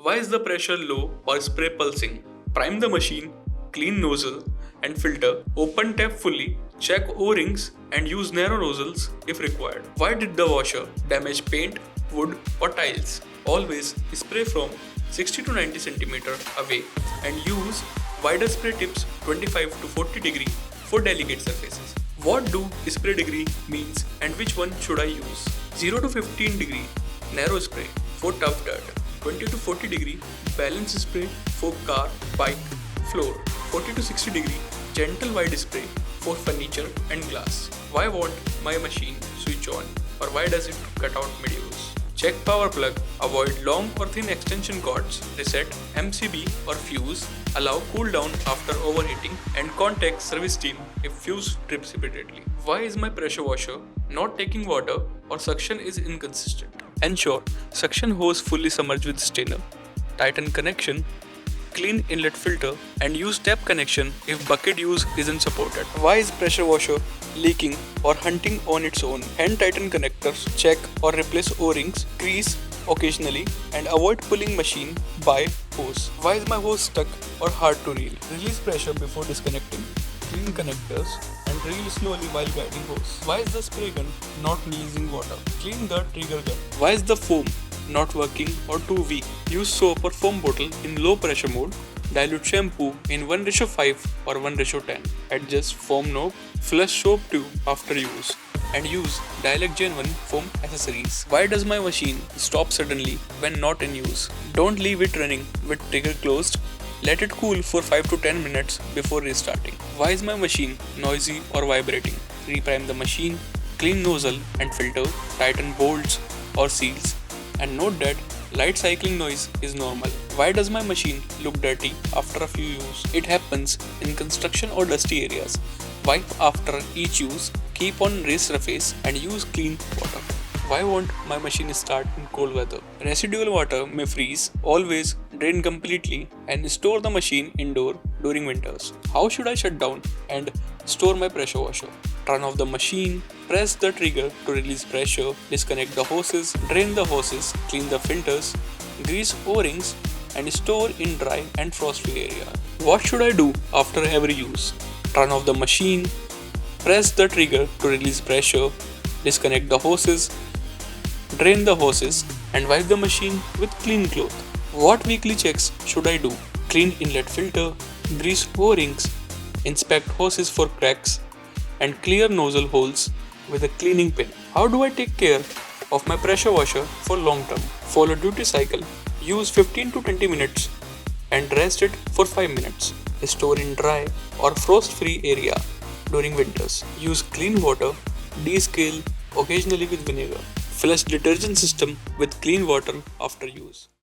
Why is the pressure low or spray pulsing? Prime the machine, clean nozzle and filter, open tap fully, check O-rings and use narrow nozzles if required. Why did the washer damage paint, wood or tiles? Always spray from 60 to 90 cm away and use wider spray tips 25 to 40 degree for delicate surfaces. What do spray degree means and which one should I use? 0 to 15 degree narrow spray for tough dirt, 20 to 40 degree balance spray for car, bike, floor, 40 to 60 degree gentle wide spray for furniture and glass. Why won't my machine switch on or why does it cut out mid-use? Check power plug, avoid long or thin extension cords, reset MCB or fuse, allow cool down after overheating and contact service team if fuse trips repeatedly. Why is my pressure washer not taking water or suction is inconsistent? Ensure suction hose fully submerged with strainer, tighten connection, clean inlet filter and use tap connection if bucket use isn't supported. Why is pressure washer leaking or hunting on its own? Hand tighten connectors, check or replace O-rings, grease occasionally and avoid pulling machine by hose. Why is my hose stuck or hard to reel? Release pressure before disconnecting, clean connectors and reel slowly while guiding hose. Why is the spray gun not releasing water? Clean the trigger gun. Why is the foam not working or too weak? Use soap or foam bottle in low pressure mode. Dilute shampoo in 1:5 or 1:10. Adjust foam knob. Flush soap tube after use. And use Dylect Genuine foam accessories. Why does my machine stop suddenly when not in use? Don't leave it running with trigger closed. Let it cool for 5 to 10 minutes before restarting. Why is my machine noisy or vibrating? Reprime the machine, clean nozzle and filter, tighten bolts or seals. And note that light cycling noise is normal. Why does my machine look dirty after a few use? It happens in construction or dusty areas. Wipe after each use, keep on raised surface and use clean water. Why won't my machine start in cold weather? Residual water may freeze, always drain completely and store the machine indoor during winters. How should I shut down and store my pressure washer? Turn off the machine, press the trigger to release pressure, disconnect the hoses, drain the hoses, clean the filters, grease O-rings and store in dry and frost-free area. What should I do after every use? Turn off the machine, press the trigger to release pressure, disconnect the hoses, drain the hoses and wipe the machine with clean cloth. What weekly checks should I do? Clean inlet filter, grease O-rings, inspect hoses for cracks and clear nozzle holes with a cleaning pin. How do I take care of my pressure washer for long term? Follow duty cycle, use 15 to 20 minutes and rest it for 5 minutes. Store in dry or frost-free area during winters. Use clean water, descale occasionally with vinegar. Flush detergent system with clean water after use.